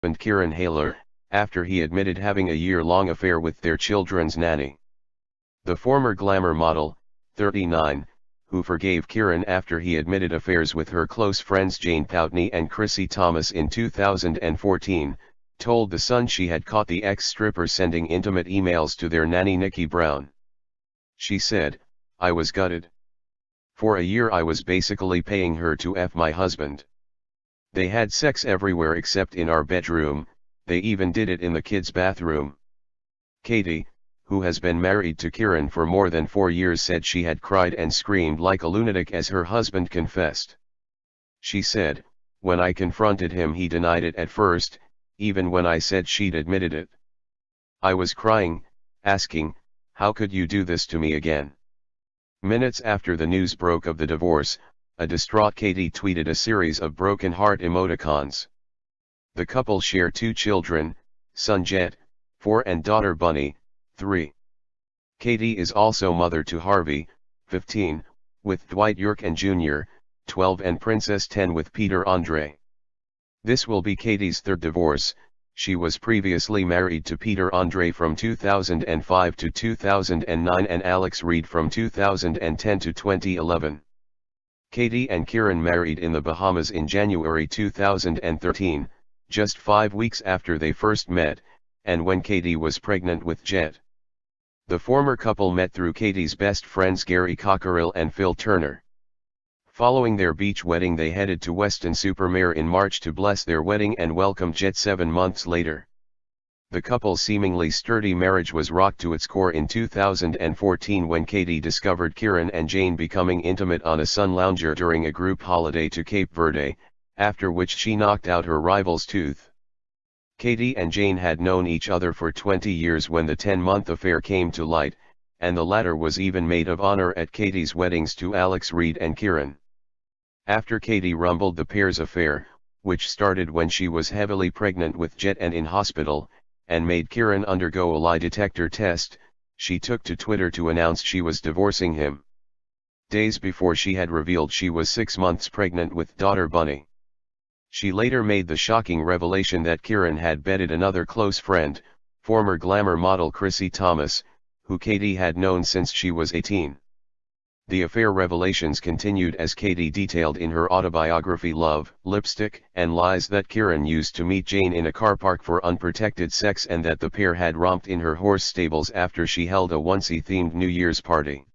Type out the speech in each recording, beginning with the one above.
husband Kieran Hayler, after he admitted having a year-long affair with their children's nanny. The former glamour model, 39, who forgave Kieran after he admitted affairs with her close friends Jane Poutney and Chrissy Thomas in 2014, told The Sun she had caught the ex-stripper sending intimate emails to their nanny Nikki Brown. She said, "I was gutted. For a year I was basically paying her to F my husband. They had sex everywhere except in our bedroom, they even did it in the kids' bathroom." Katie, who has been married to Kieran for more than 4 years, said she had cried and screamed like a lunatic as her husband confessed. She said, "When I confronted him he denied it at first, even when I said she'd admitted it. I was crying, asking, how could you do this to me again?" Minutes after the news broke of the divorce, a distraught Katie tweeted a series of broken heart emoticons. The couple share 2 children, son Jet, 4 and daughter Bunny, 3. Katie is also mother to Harvey, 15, with Dwight Yorkin Jr., 12 and Princess 10 with Peter Andre. This will be Katie's 3rd divorce. She was previously married to Peter Andre from 2005 to 2009 and Alex Reid from 2010 to 2011. Katie and Kieran married in the Bahamas in January 2013, just 5 weeks after they first met, and when Katie was pregnant with Jet. The former couple met through Katie's best friends Gary Cockerill and Phil Turner. Following their beach wedding they headed to Weston-super-Mare in March to bless their wedding and welcomed Jet 7 months later. The couple's seemingly sturdy marriage was rocked to its core in 2014 when Katie discovered Kieran and Jane becoming intimate on a sun lounger during a group holiday to Cape Verde, after which she knocked out her rival's tooth. Katie and Jane had known each other for 20 years when the 10-month affair came to light, and the latter was even maid of honor at Katie's weddings to Alex Reid and Kieran. After Katie rumbled the pair's affair, which started when she was heavily pregnant with Jet and in hospital, and made Kieran undergo a lie detector test, she took to Twitter to announce she was divorcing him. Days before she had revealed she was 6 months pregnant with daughter Bunny. She later made the shocking revelation that Kieran had bedded another close friend, former glamour model Chrissy Thomas, who Katie had known since she was 18. The affair revelations continued as Katie detailed in her autobiography Love, Lipstick, and Lies that Kieran used to meet Jane in a car park for unprotected sex and that the pair had romped in her horse stables after she held a onesie-themed New Year's party.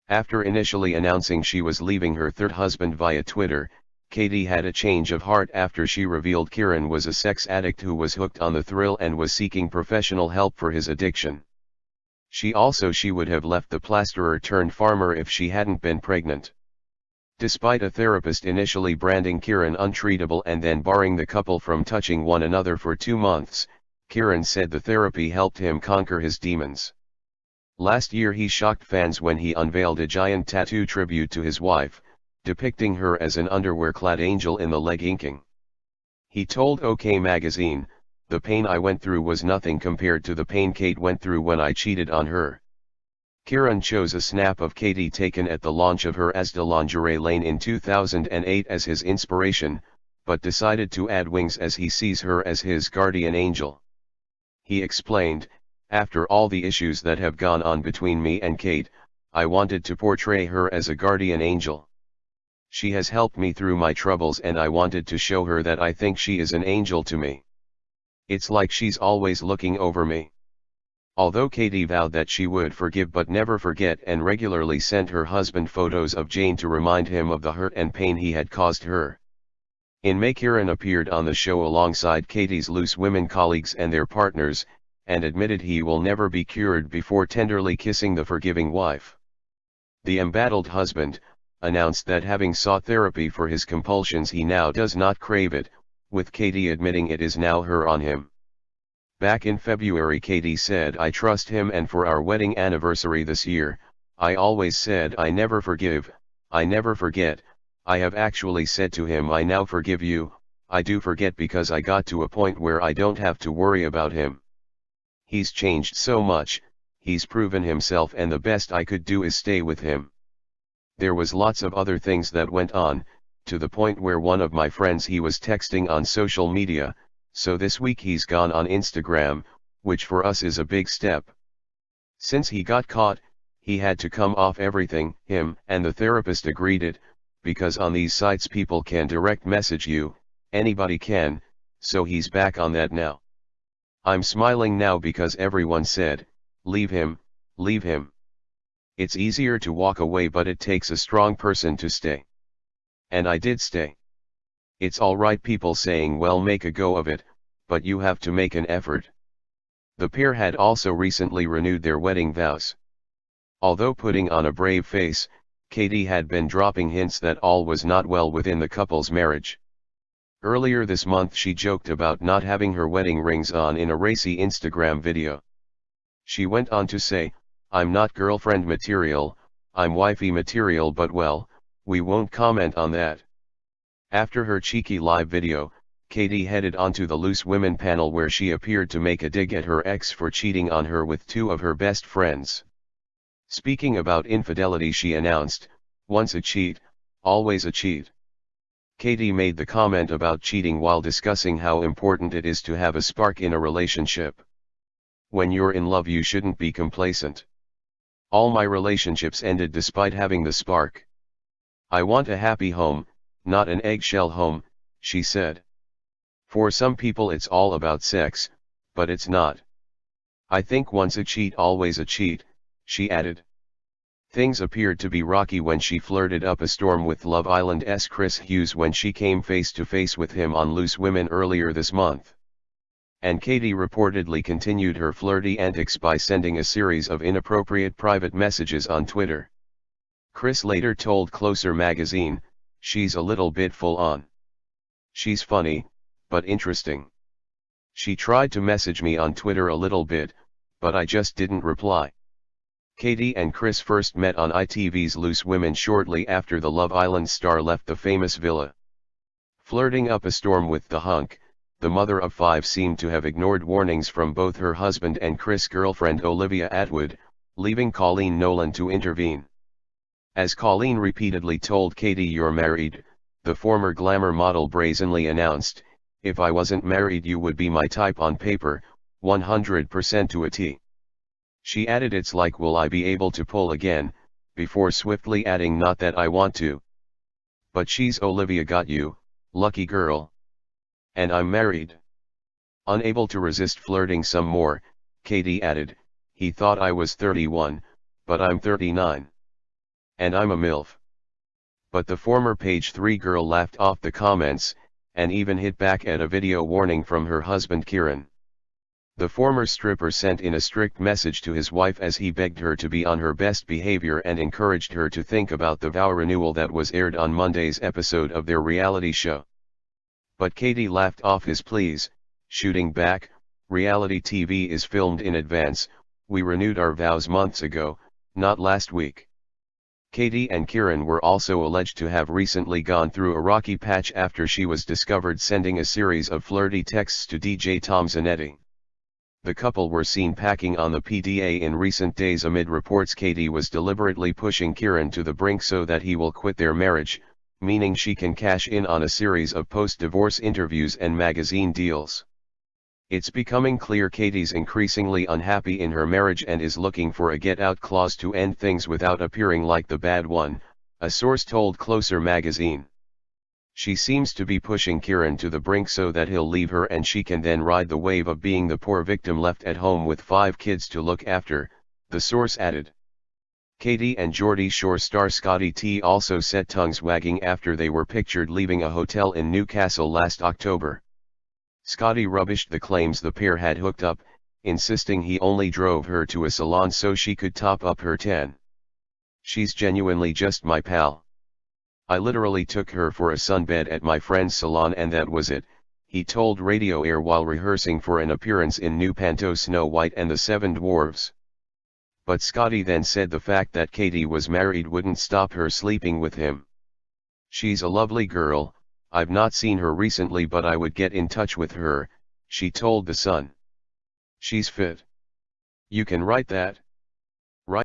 After initially announcing she was leaving her 3rd husband via Twitter, Katie had a change of heart after she revealed Kieran was a sex addict who was hooked on the thrill and was seeking professional help for his addiction. She would have left the plasterer-turned-farmer if she hadn't been pregnant. Despite a therapist initially branding Kieran untreatable and then barring the couple from touching one another for 2 months, Kieran said the therapy helped him conquer his demons. Last year he shocked fans when he unveiled a giant tattoo tribute to his wife, depicting her as an underwear-clad angel in the leg inking. He told OK Magazine, "The pain I went through was nothing compared to the pain Kate went through when I cheated on her." Kieran chose a snap of Katie taken at the launch of her Asda lingerie line in 2008 as his inspiration, but decided to add wings as he sees her as his guardian angel. He explained, "After all the issues that have gone on between me and Kate, I wanted to portray her as a guardian angel. She has helped me through my troubles and I wanted to show her that I think she is an angel to me. It's like she's always looking over me." Although Katie vowed that she would forgive but never forget and regularly sent her husband photos of Jane to remind him of the hurt and pain he had caused her. In May Kieran appeared on the show alongside Katie's loose women colleagues and their partners, and admitted he will never be cured before tenderly kissing the forgiving wife. The embattled husband announced that having sought therapy for his compulsions he now does not crave it, with Katie admitting it is now her on him. Back in February Katie said, "I trust him and for our wedding anniversary this year, I always said I never forgive, I never forget, I have actually said to him I now forgive you, I do forget because I got to a point where I don't have to worry about him. He's changed so much, he's proven himself and the best I could do is stay with him. There was lots of other things that went on, to the point where one of my friends he was texting on social media, So this week he's gone on Instagram, which for us is a big step. Since he got caught, he had to come off everything. Him and the therapist agreed it, because on these sites people can direct message you, anybody can, so he's back on that now. I'm smiling now because everyone said, leave him, leave him. It's easier to walk away, but it takes a strong person to stay. And I did stay. It's alright people saying well make a go of it, but you have to make an effort. The pair had also recently renewed their wedding vows. Although putting on a brave face, Katie had been dropping hints that all was not well within the couple's marriage. Earlier this month she joked about not having her wedding rings on in a racy Instagram video. She went on to say, I'm not girlfriend material, I'm wifey material, but well, we won't comment on that. After her cheeky live video, Katie headed onto the Loose Women panel where she appeared to make a dig at her ex for cheating on her with two of her best friends. Speaking about infidelity, she announced, once a cheat, always a cheat. Katie made the comment about cheating while discussing how important it is to have a spark in a relationship. When you're in love you shouldn't be complacent. All my relationships ended despite having the spark. I want a happy home, not an eggshell home, she said. For some people it's all about sex, but it's not. I think once a cheat always a cheat, she added. Things appeared to be rocky when she flirted up a storm with Love Island's Chris Hughes when she came face to face with him on Loose Women earlier this month. And Katie reportedly continued her flirty antics by sending a series of inappropriate private messages on Twitter. Chris later told Closer magazine, she's a little bit full on. She's funny, but interesting. She tried to message me on Twitter a little bit, but I just didn't reply. Katie and Chris first met on ITV's Loose Women shortly after the Love Island star left the famous villa. Flirting up a storm with the hunk, the mother of five seemed to have ignored warnings from both her husband and Chris' girlfriend Olivia Atwood, leaving Colleen Nolan to intervene. As Colleen repeatedly told Katie you're married, the former glamour model brazenly announced, if I wasn't married you would be my type on paper, 100% to a T. She added it's like will I be able to pull again, before swiftly adding not that I want to. But she's Olivia got you, lucky girl. And I'm married. Unable to resist flirting some more, Katie added, he thought I was 31, but I'm 39. And I'm a MILF. But the former Page 3 girl laughed off the comments, and even hit back at a video warning from her husband Kieran. The former stripper sent in a strict message to his wife as he begged her to be on her best behavior and encouraged her to think about the vow renewal that was aired on Monday's episode of their reality show. But Katie laughed off his pleas, shooting back, reality TV is filmed in advance, we renewed our vows months ago, not last week. Katie and Kieran were also alleged to have recently gone through a rocky patch after she was discovered sending a series of flirty texts to DJ Tom Zanetti. The couple were seen packing on the PDA in recent days amid reports Katie was deliberately pushing Kieran to the brink so that he will quit their marriage, meaning she can cash in on a series of post-divorce interviews and magazine deals. It's becoming clear Katie's increasingly unhappy in her marriage and is looking for a get-out clause to end things without appearing like the bad one, a source told Closer magazine. She seems to be pushing Kieran to the brink so that he'll leave her and she can then ride the wave of being the poor victim left at home with 5 kids to look after, the source added. Katie and Geordie Shore star Scotty T also set tongues wagging after they were pictured leaving a hotel in Newcastle last October. Scotty rubbished the claims the pair had hooked up, insisting he only drove her to a salon so she could top up her tan. She's genuinely just my pal. I literally took her for a sunbed at my friend's salon and that was it, he told Radio Air while rehearsing for an appearance in New Panto Snow White and the Seven Dwarfs. But Scotty then said the fact that Katie was married wouldn't stop her sleeping with him. She's a lovely girl, I've not seen her recently but I would get in touch with her, she told The Sun. She's fit. You can write that.